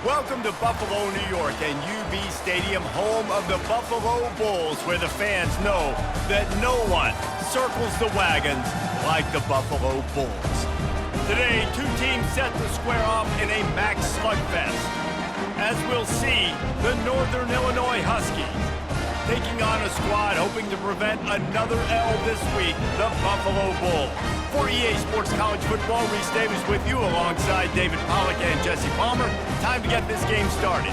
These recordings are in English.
Welcome to Buffalo, New York, and UB Stadium, home of the Buffalo Bulls, where the fans know that no one circles the wagons like the Buffalo Bulls. Today, two teams set to square off in a max slugfest. As we'll see, the Northern Illinois Huskies taking on a squad hoping to prevent another L this week, the Buffalo Bulls. For EA Sports College Football, Reese Davis with you alongside David Pollack and Jesse Palmer. Time to get this game started.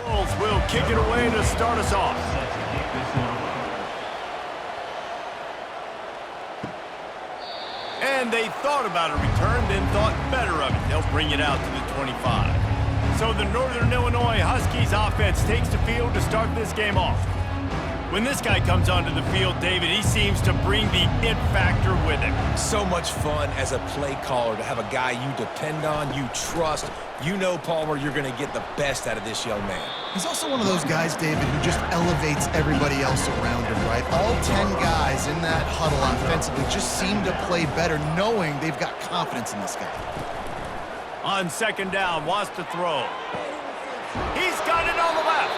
Bulls will kick it away to start us off. And they thought about a return, then thought better of it. They'll bring it out to the 25. So the Northern Illinois Huskies offense takes the field to start this game off. When this guy comes onto the field, David, he seems to bring the it factor with him. So much fun as a play caller to have a guy you depend on, you trust. You know, Palmer, you're going to get the best out of this young man. He's also one of those guys, David, who just elevates everybody else around him, right? All 10 guys in that huddle offensively just seem to play better knowing they've got confidence in this guy. On second down, wants to throw. He's got it on the left.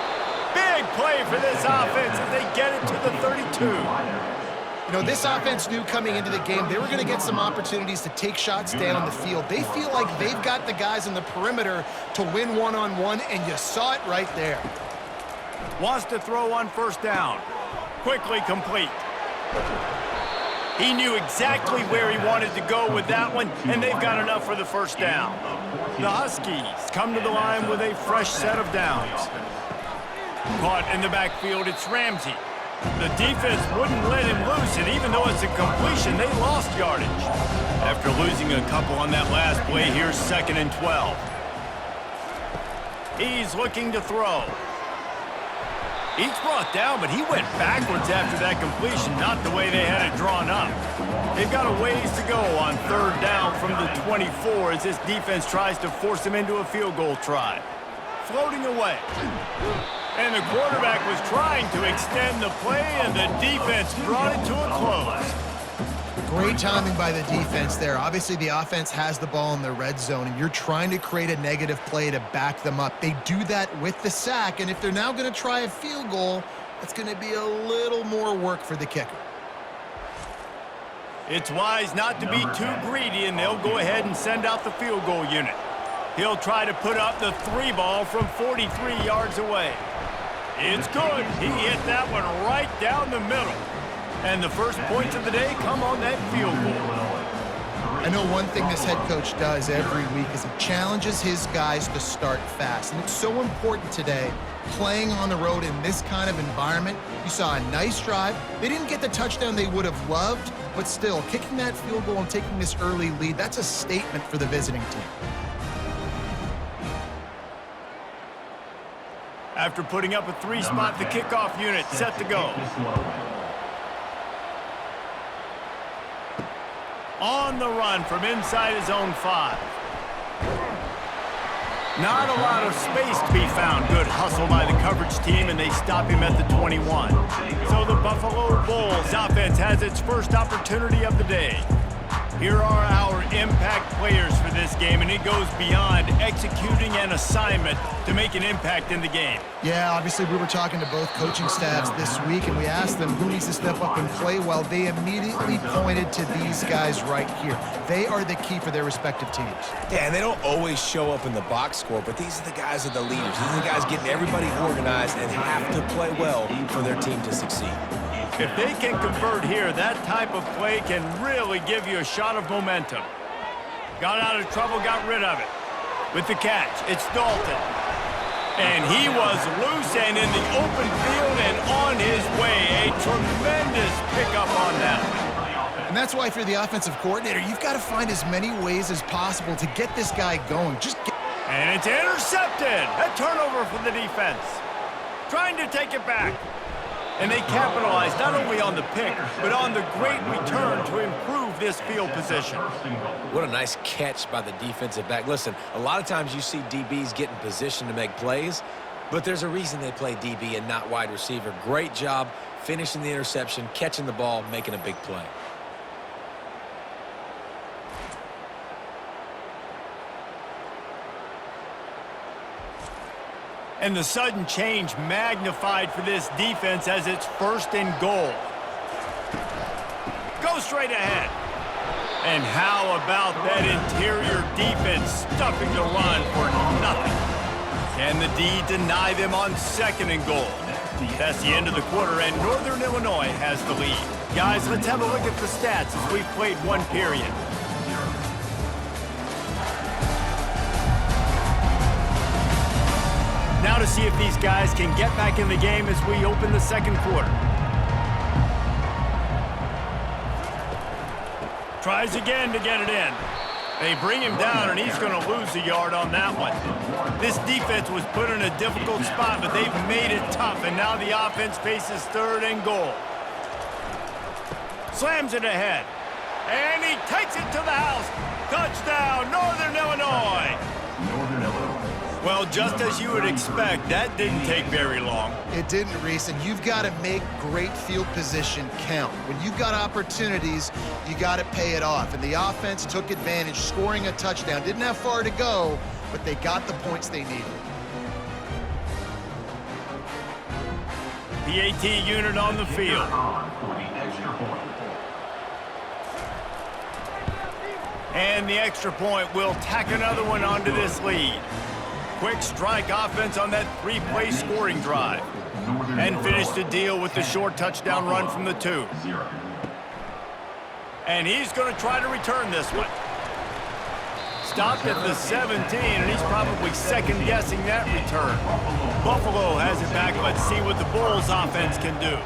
Big play for this offense as they get it to the 32. You know, this offense knew coming into the game they were going to get some opportunities to take shots down the field. They feel like they've got the guys on the perimeter to win one-on-one, and you saw it right there. Wants to throw on first down. Quickly complete. He knew exactly where he wanted to go with that one, and they've got enough for the first down. The Huskies come to the line with a fresh set of downs. Caught in the backfield, it's Ramsey. The defense wouldn't let him loose, and even though it's a completion, they lost yardage. After losing a couple on that last play, here's 2nd and 12. He's looking to throw. He's brought down, but he went backwards after that completion, not the way they had it drawn up. They've got a ways to go on third down from the 24 as this defense tries to force him into a field goal try. Floating away. And the quarterback was trying to extend the play, and the defense brought it to a close. Great timing by the defense there. Obviously, the offense has the ball in the red zone, and you're trying to create a negative play to back them up. They do that with the sack, and if they're now going to try a field goal, that's going to be a little more work for the kicker. It's wise not to be too greedy, and they'll go ahead and send out the field goal unit. He'll try to put up the 3-ball from 43 yards away. It's good. He hit that one right down the middle. And the first points of the day come on that field goal. I know one thing this head coach does every week is he challenges his guys to start fast. And it's so important today, playing on the road in this kind of environment. You saw a nice drive. They didn't get the touchdown they would have loved, but still, kicking that field goal and taking this early lead, that's a statement for the visiting team. After putting up a 3-spot, the kickoff unit set to go. On the run from inside his own 5. Not a lot of space to be found. Good hustle by the coverage team, and they stop him at the 21. So the Buffalo Bulls offense has its first opportunity of the day. Here are our impact players for this game, and it goes beyond executing an assignment to make an impact in the game. Yeah, obviously we were talking to both coaching staffs this week, and we asked them who needs to step up and play well. They immediately pointed to these guys right here. They are the key for their respective teams. Yeah, and they don't always show up in the box score, but these are the guys that are the leaders. These are the guys getting everybody organized and have to play well for their team to succeed. If they can convert here, that type of play can really give you a shot of momentum. Got out of trouble, got rid of it. With the catch, it's Dalton. And he was loose and in the open field and on his way. A tremendous pickup on that. And that's why if you're the offensive coordinator, you've got to find as many ways as possible to get this guy going. And it's intercepted. A turnover for the defense. Trying to take it back. And they capitalized not only on the pick, but on the great return to improve this field position. What a nice catch by the defensive back. Listen, a lot of times you see DBs get in position to make plays. But there's a reason they play DB and not wide receiver. Great job finishing the interception, catching the ball, making a big play. And the sudden change magnified for this defense as it's 1st and goal. Go straight ahead. And how about that interior defense stuffing the run for nothing? Can the D deny them on 2nd and goal? That's the end of the quarter, and Northern Illinois has the lead. Guys, let's have a look at the stats as we've played 1 period. Now to see if these guys can get back in the game as we open the 2nd quarter. Tries again to get it in. They bring him down, and he's going to lose a yard on that one. This defense was put in a difficult spot, but they've made it tough, and now the offense faces 3rd and goal. Slams it ahead, and he takes it to the house. Touchdown, Northern Illinois. Well, just as you would expect, that didn't take very long. It didn't, Reese, and you've got to make great field position count. When you've got opportunities, you got to pay it off. And the offense took advantage, scoring a touchdown. Didn't have far to go, but they got the points they needed. PAT unit on the field. And the extra point will tack another one onto this lead. Quick strike offense on that 3-play scoring drive. And finish the deal with the short touchdown run from the 2. And he's going to try to return this one. Stopped at the 17, and he's probably second-guessing that return. Buffalo has it back. Let's see what the Bulls offense can do.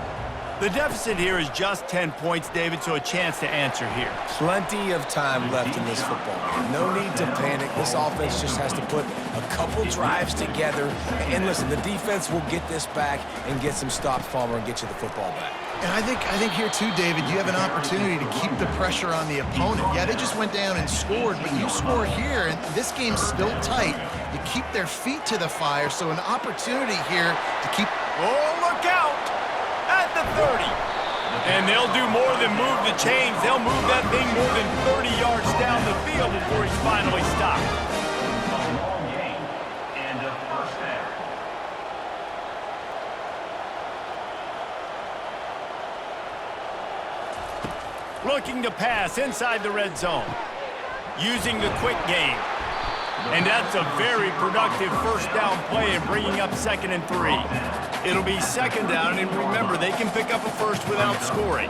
The deficit here is just 10 points, David, so a chance to answer here. Plenty of time left in this football game. No need to panic. This offense just has to put a couple drives together. And listen, the defense will get this back and get some stops, Palmer, and get you the football back. And I think here too, David, you have an opportunity to keep the pressure on the opponent. Yeah, they just went down and scored, but you score here, and this game's still tight. You keep their feet to the fire, so an opportunity here to keep... Oh, look out! At the 30. And they'll do more than move the chains. They'll move that thing more than 30 yards down the field before he's finally stopped. A long game and a 1st down. Looking to pass inside the red zone. Using the quick game. And that's a very productive 1st down play and bringing up 2nd and 3. It'll be 2nd down, and remember, they can pick up a first without scoring.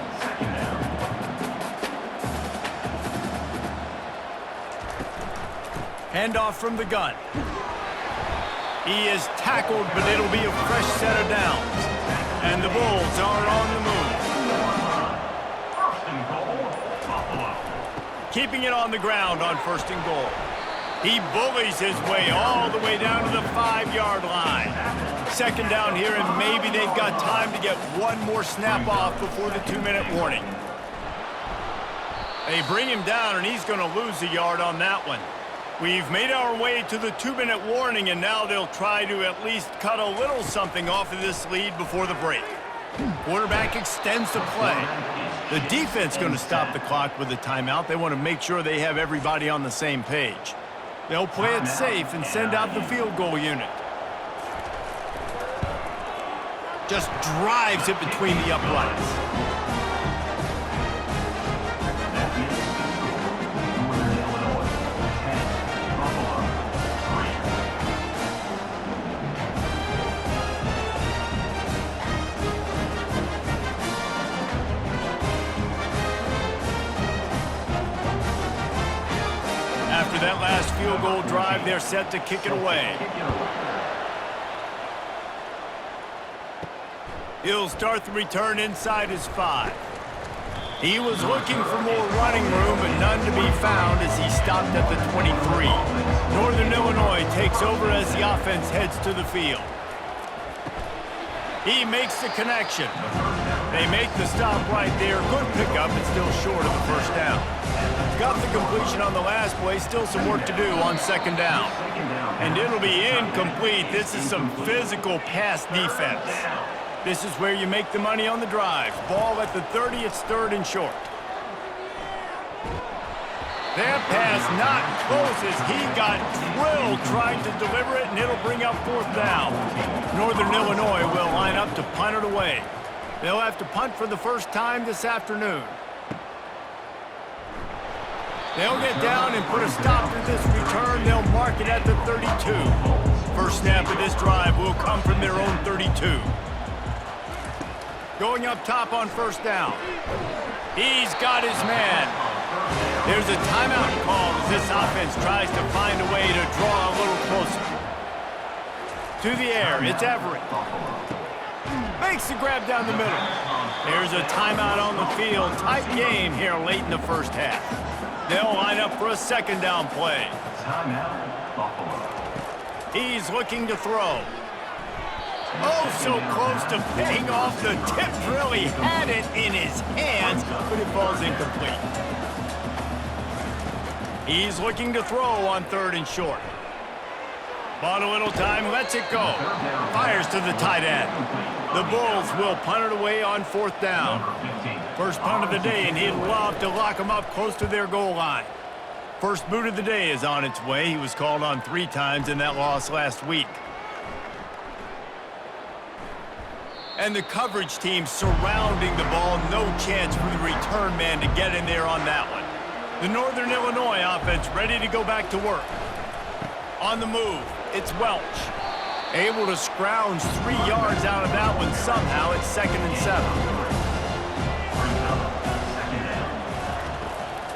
Handoff from the gun. He is tackled, but it'll be a fresh set of downs. And the Bulls are on the move. 1st and goal, Buffalo. Keeping it on the ground on 1st and goal. He bullies his way all the way down to the 5-yard line. 2nd down here, and maybe they've got time to get one more snap off before the 2-minute warning. They bring him down, and he's going to lose a yard on that one. We've made our way to the 2-minute warning, and now they'll try to at least cut a little something off of this lead before the break. Quarterback extends the play. The defense going to stop the clock with a timeout. They want to make sure they have everybody on the same page. They'll play it safe and send out the field goal unit. Just drives it between the uprights. After that last field goal drive, they're set to kick it away. He'll start the return inside his 5. He was looking for more running room, but none to be found as he stopped at the 23. Northern Illinois takes over as the offense heads to the field. He makes the connection. They make the stop right there. Good pickup, but still short of the first down. Got the completion on the last play. Still some work to do on second down. And it'll be incomplete. This is some physical pass defense. This is where you make the money on the drive. Ball at the 30, it's third and short. That pass not close as he got drilled trying to deliver it, and it'll bring up fourth down. Northern Illinois will line up to punt it away. They'll have to punt for the first time this afternoon. They'll get down and put a stop to this return. They'll mark it at the 32. First snap of this drive will come from their own 32. Going up top on first down. He's got his man. There's a timeout call as this offense tries to find a way to draw a little closer. To the air, it's Everett. Makes the grab down the middle. There's a timeout on the field. Tight game here late in the first half. They'll line up for a second down play. Timeout, Buffalo. He's looking to throw. Oh, so close to paying off. The tip drill. He had it in his hands, but it falls incomplete. He's looking to throw on third and short. Bought a little time, lets it go. Fires to the tight end. The Bulls will punt it away on fourth down. First punt of the day, and he'd love to lock them up close to their goal line. First boot of the day is on its way. He was called on 3 times in that loss last week. And the coverage team surrounding the ball. No chance for the return man to get in there on that one. The Northern Illinois offense ready to go back to work. On the move, it's Welch. Able to scrounge 3 yards out of that one somehow. It's 2nd and 7.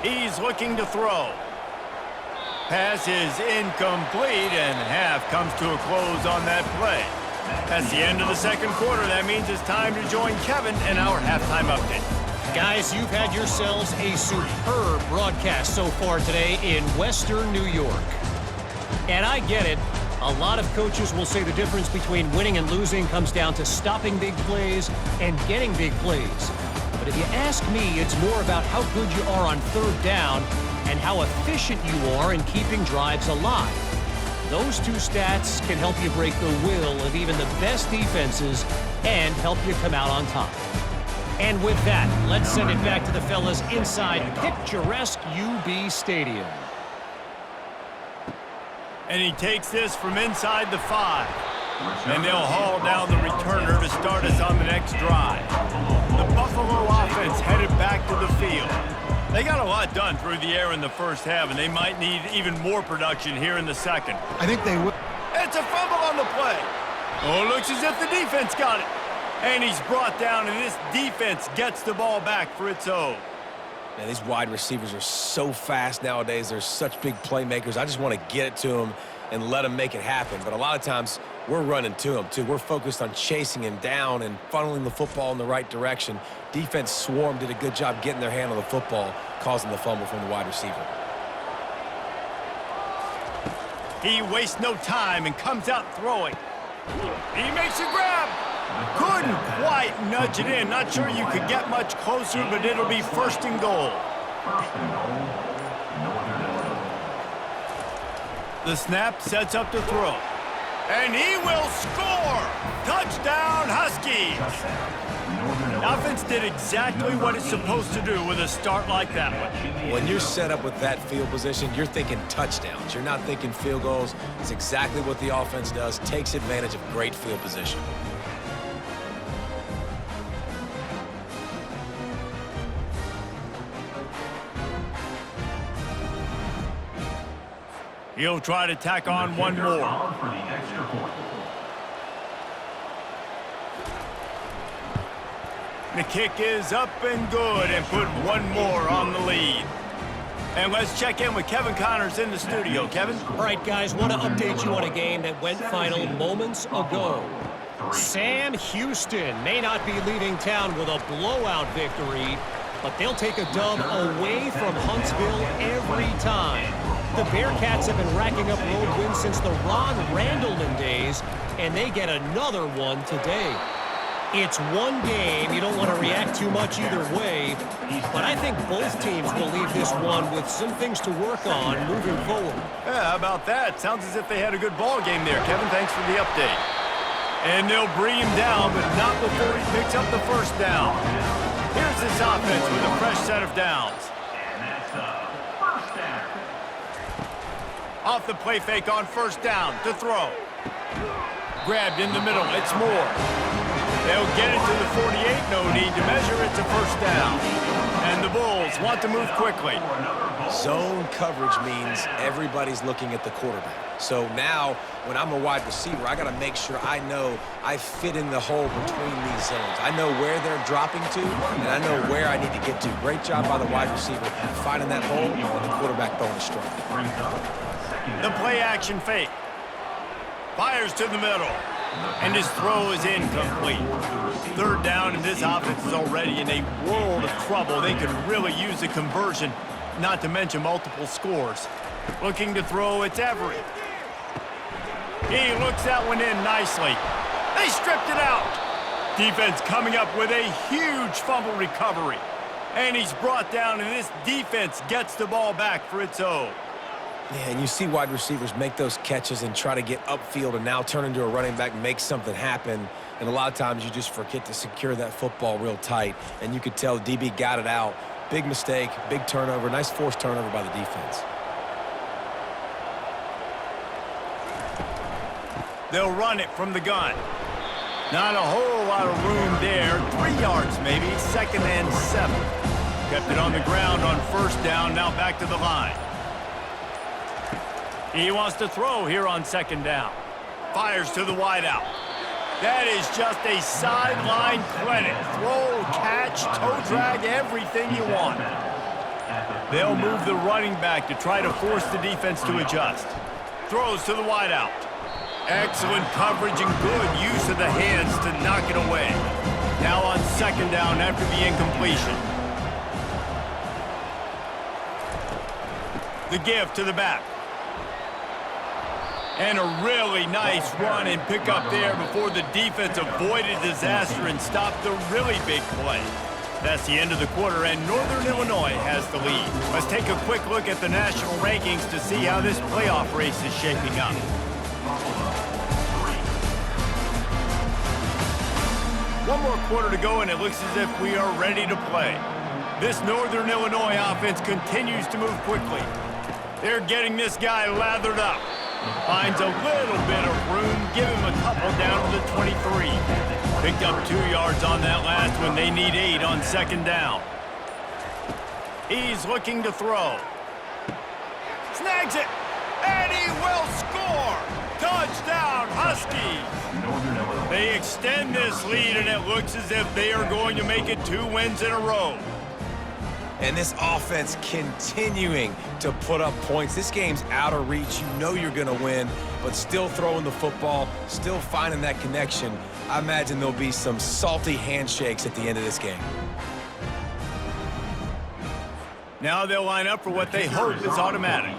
He's looking to throw. Pass is incomplete, and half comes to a close on that play. That's the end of the second quarter. That means it's time to join Kevin in our halftime update. Guys, you've had yourselves a superb broadcast so far today in Western New York. And I get it. A lot of coaches will say the difference between winning and losing comes down to stopping big plays and getting big plays. But if you ask me, it's more about how good you are on third down and how efficient you are in keeping drives alive. Those 2 stats can help you break the will of even the best defenses and help you come out on top. And with that, let's send it back to the fellas inside picturesque UB Stadium. And he takes this from inside the 5. And they'll haul down the returner to start us on the next drive. The Buffalo offense headed back to the field. They got a lot done through the air in the first half, and they might need even more production here in the second. I think they will. It's a fumble on the play. Oh, it looks as if the defense got it. And he's brought down, and this defense gets the ball back for its own. Man, these wide receivers are so fast nowadays. They're such big playmakers. I just want to get it to them and let them make it happen. But a lot of times, we're running to them, too. We're focused on chasing him down and funneling the football in the right direction. Defense swarm did a good job getting their hand on the football, causing the fumble from the wide receiver. He wastes no time and comes out throwing. He makes a grab. Couldn't quite nudge it in. Not sure you could get much closer, but it'll be first and goal. The snap sets up to throw. And he will score! Touchdown, Huskies! The offense did exactly what it's supposed to do with a start like that one. When you're set up with that field position, you're thinking touchdowns. You're not thinking field goals. It's exactly what the offense does. Takes advantage of great field position. He'll try to tack on one more. The kick is up and good, and put one more on the lead. And let's check in with Kevin Connors in the studio. Kevin? All right, guys, want to update you on a game that went final moments ago. Sam Houston may not be leaving town with a blowout victory, but they'll take a dub away from Huntsville every time. The Bearcats have been racking up road wins since the Ron Randleman days, and they get another one today. It's one game. You don't want to react too much either way. But I think both teams will leave this one with some things to work on moving forward. Yeah, how about that? Sounds as if they had a good ball game there. Kevin, thanks for the update. And they'll bring him down, but not before he picks up the first down. Here's this offense with a fresh set of downs. And that's the first down. Off the play fake on first down to throw. Grabbed in the middle. It's Moore. They'll get it to the 48. No need to measure. It's a first down. And the Bulls want to move quickly. Zone coverage means everybody's looking at the quarterback. So now, when I'm a wide receiver, I got to make sure I know I fit in the hole between these zones. I know where they're dropping to, and I know where I need to get to. Great job by the wide receiver finding that hole, and the quarterback throwing a strike. The play action fake. Fires to the middle. And his throw is incomplete. Third down, and this offense is already in a world of trouble. They could really use a conversion, not to mention multiple scores. Looking to throw, it's Everett. He looks that one in nicely. They stripped it out. Defense coming up with a huge fumble recovery. And he's brought down, and this defense gets the ball back for its own. Yeah, and you see wide receivers make those catches and try to get upfield and now turn into a running back and make something happen. And a lot of times you just forget to secure that football real tight. And you could tell DB got it out. Big mistake, big turnover, nice forced turnover by the defense. They'll run it from the gun. Not a whole lot of room there. 3 yards maybe, 2nd and 7. Kept it on the ground on first down, now back to the line. He wants to throw here on 2nd down. Fires to the wideout. That is just a sideline credit. Throw, catch, toe drag, everything you want. They'll move the running back to try to force the defense to adjust. Throws to the wideout. Excellent coverage and good use of the hands to knock it away. Now on 2nd down after the incompletion. The give to the back. And a really nice run and pick up there before the defense avoided disaster and stopped the really big play. That's the end of the quarter, and Northern Illinois has the lead. Let's take a quick look at the national rankings to see how this playoff race is shaping up. One more quarter to go, and it looks as if we are ready to play. This Northern Illinois offense continues to move quickly. They're getting this guy lathered up. Finds a little bit of room, give him a couple down to the 23. Picked up 2 yards on that last one. They need 8 on 2nd down. He's looking to throw. Snags it, and he will score! Touchdown, Huskies! They extend this lead, and it looks as if they are going to make it 2 wins in a row. And this offense continuing to put up points. This game's out of reach. You know you're going to win, but still throwing the football, still finding that connection. I imagine there'll be some salty handshakes at the end of this game. Now they'll line up for what they hope is automatic.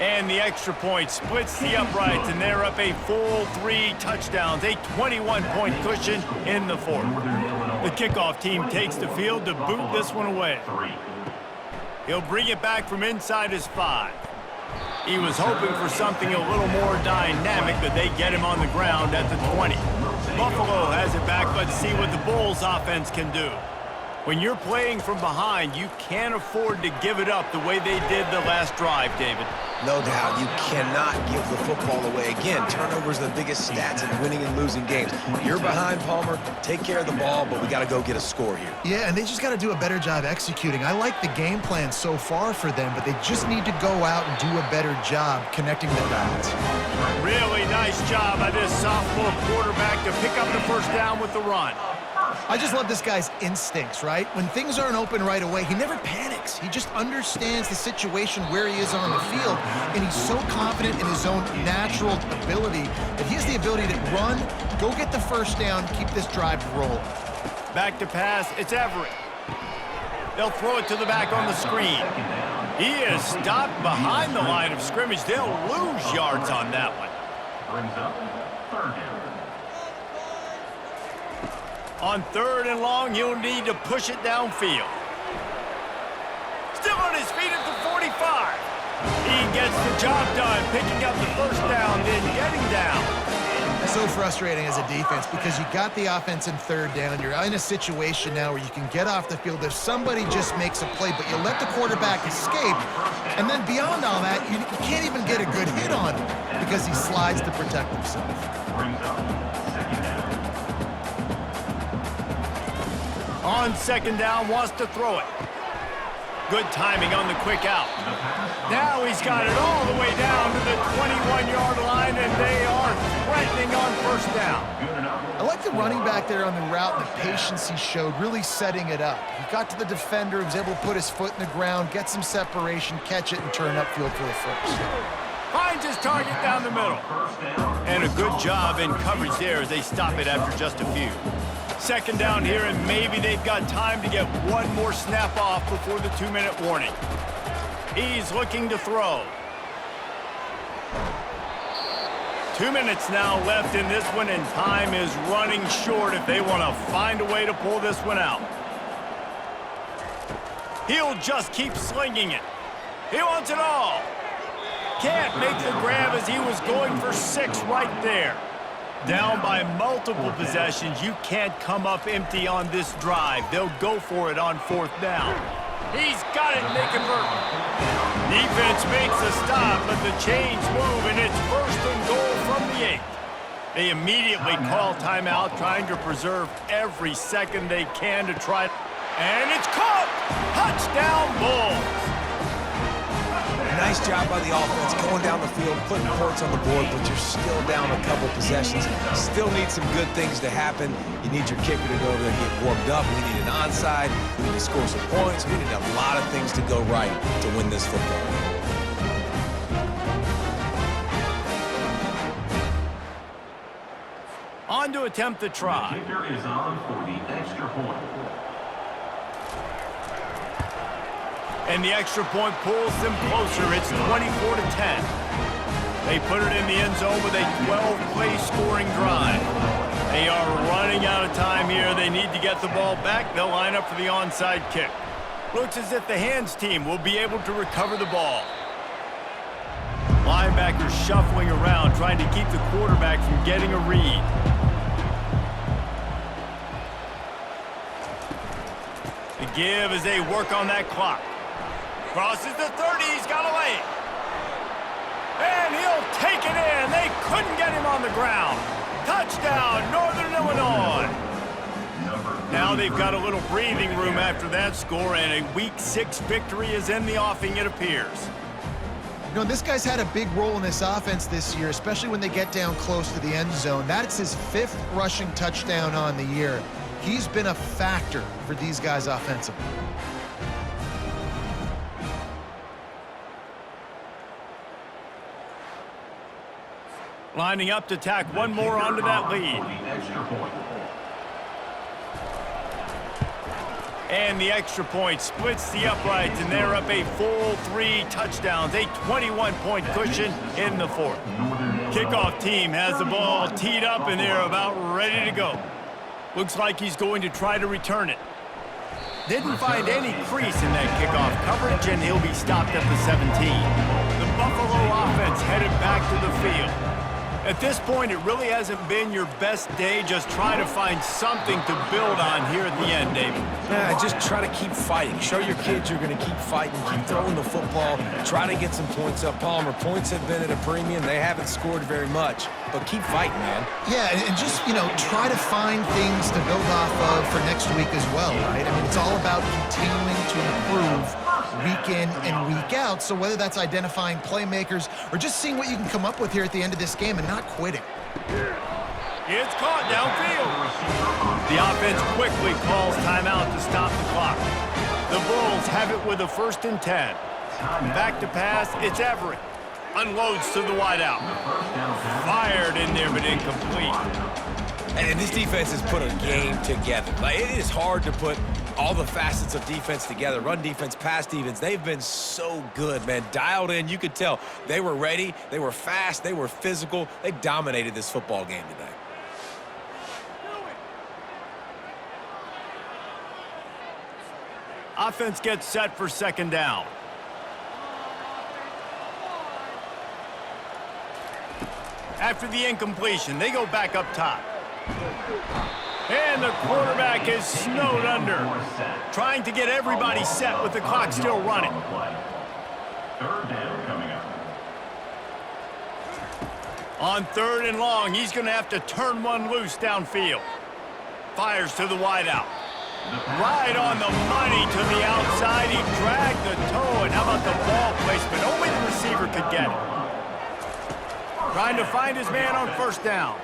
And the extra point splits the uprights, and they're up a full 3 touchdowns, a 21-point cushion in the 4th. The kickoff team takes the field to boot this one away. He'll bring it back from inside his 5. He was hoping for something a little more dynamic, but they get him on the ground at the 20. Buffalo has it back. Let's see what the Bulls offense can do. When you're playing from behind, you can't afford to give it up the way they did the last drive, David. No doubt, you cannot give the football away. Again, turnovers are the biggest stats in winning and losing games. You're behind, Palmer. Take care of the ball, but we got to go get a score here. Yeah, and they just got to do a better job executing. I like the game plan so far for them, but they just need to go out and do a better job connecting the dots. Really nice job by this sophomore quarterback to pick up the first down with the run. I just love this guy's instincts, right? When things aren't open right away, he never panics. He just understands the situation where he is on the field, and he's so confident in his own natural ability that he has the ability to run, go get the first down, keep this drive rolling. Back to pass, it's Everett. They'll throw it to the back on the screen. He is stopped behind the line of scrimmage. They'll lose yards on that one. Brings up third down. On 3rd and long, he'll need to push it downfield. Still on his feet at the 45. He gets the job done, picking up the first down, then getting down. So frustrating as a defense because you got the offense in 3rd down. You're in a situation now where you can get off the field if somebody just makes a play, but you let the quarterback escape. And then beyond all that, you can't even get a good hit on him because he slides to protect himself. Brings up second down. On 2nd down, wants to throw it. Good timing on the quick out. Now he's got it all the way down to the 21-yard line, and they are threatening on 1st down. I like the running back there on the route and the patience he showed, really setting it up. He got to the defender, he was able to put his foot in the ground, get some separation, catch it, and turn upfield for the first. Finds his target down the middle. And a good job in coverage there as they stop it after just a few. 2nd down here, and maybe they've got time to get one more snap off before the 2-minute warning. He's looking to throw. 2 minutes now left in this one, and time is running short if they want to find a way to pull this one out. He'll just keep slinging it. He wants it all. Can't make the grab as he was going for 6 right there. Down by multiple possessions, you can't come up empty on this drive. They'll go for it on 4th down. He's got it, make it work. Defense makes a stop, but the chains move, and it's 1st and goal from the 8. They immediately call timeout, trying to preserve every second they can to try. And it's caught! Touchdown, Bulls! Nice job by the offense going down the field, putting points on the board, but you're still down a couple possessions. Still need some good things to happen. You need your kicker to go over there and get warmed up. We need an onside. We need to score some points. We need a lot of things to go right to win this football game. On to attempt the try. The kicker is on for the extra point. And the extra point pulls them closer. It's 24-10. They put it in the end zone with a 12-play scoring drive. They are running out of time here. They need to get the ball back. They'll line up for the onside kick. Looks as if the hands team will be able to recover the ball. Linebackers shuffling around, trying to keep the quarterback from getting a read. The give as they work on that clock. Crosses the 30, he's got away. And he'll take it in. They couldn't get him on the ground. Touchdown, Northern Illinois. Now they've got a little breathing room after that score, and a Week 6 victory is in the offing, it appears. You know, this guy's had a big role in this offense this year, especially when they get down close to the end zone. That's his 5th rushing touchdown on the year. He's been a factor for these guys offensively. Lining up to tack one more onto that lead. And the extra point splits the uprights, and they're up a full 3 touchdowns, a 21-point cushion in the 4th. Kickoff team has the ball teed up, and they're about ready to go. Looks like he's going to try to return it. Didn't find any crease in that kickoff coverage, and he'll be stopped at the 17. The Buffalo offense headed back to the field. At this point, it really hasn't been your best day. Just try to find something to build on here at the end, David. Yeah, just try to keep fighting. Show your kids you're going to keep fighting, keep throwing the football, try to get some points up. Palmer, points have been at a premium. They haven't scored very much, but keep fighting, man. Yeah, and just, you know, try to find things to build off of for next week as well, right? I mean, it's all about continuing to improve week in and week out. So whether that's identifying playmakers or just seeing what you can come up with here at the end of this game and not quitting. It's caught downfield. The offense quickly calls timeout to stop the clock. The Bulls have it with a 1st and 10. Back to pass, it's Everett. Unloads to the wideout. Fired in there, but incomplete. And this defense has put a game together. Like, it is hard to put all the facets of defense together. Run defense, pass defense. They've been so good, man. Dialed in. You could tell they were ready. They were fast. They were physical. They dominated this football game today. Offense gets set for second down. After the incompletion, they go back up top. And the quarterback is snowed under. Trying to get everybody set with the clock still running. Third down coming up. On 3rd and long, he's going to have to turn one loose downfield. Fires to the wideout. Right on the money to the outside. He dragged the toe, and how about the ball placement? Only the receiver could get it. Trying to find his man on 1st down.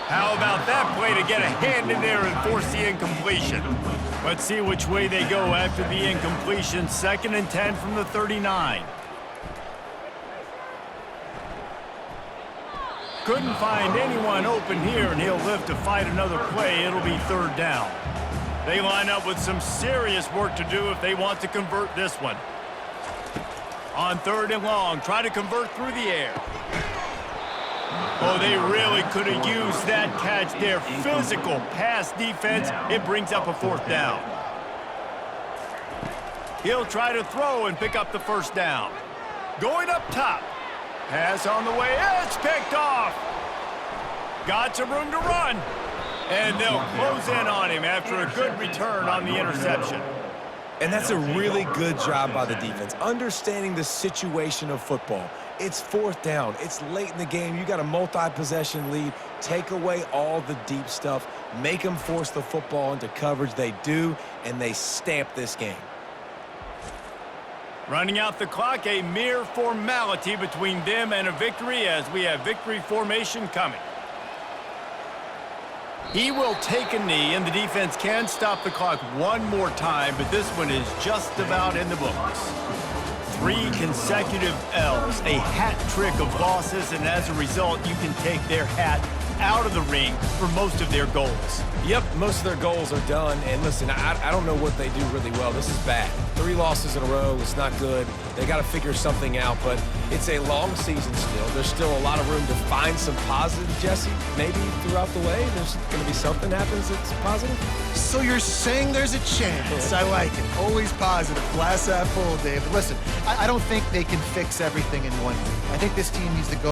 How about that play to get a hand in there and force the incompletion? Let's see which way they go after the incompletion. 2nd and 10 from the 39. Couldn't find anyone open here, and he'll live to fight another play. It'll be 3rd down. They line up with some serious work to do if they want to convert this one. On 3rd and long, try to convert through the air. Oh, they really could have used that catch there. Physical pass defense. It brings up a 4th down. He'll try to throw and pick up the 1st down. Going up top. Pass on the way. It's picked off. Got some room to run. And they'll close in on him after a good return on the interception. And that's a really good job by the defense, understanding the situation of football. It's 4th down. It's late in the game. You got a multi-possession lead. Take away all the deep stuff. Make them force the football into coverage. They do, and they stamp this game. Running out the clock, a mere formality between them and a victory as we have victory formation coming. He will take a knee, and the defense can stop the clock one more time, but this one is just about in the books. 3 consecutive L's, a hat trick of losses, and as a result, you can take their hat out of the ring for most of their goals. Yep, most of their goals are done. And listen, I don't know what they do really well. This is bad. 3 losses in a row. It's not good. They got to figure something out, but it's a long season still. There's still a lot of room to find some positives, Jesse. Maybe throughout the way, there's going to be something happens that's positive. So you're saying there's a chance. I like it. Always positive. Glass half full, David. Listen, I don't think they can fix everything in one week. I think this team needs to go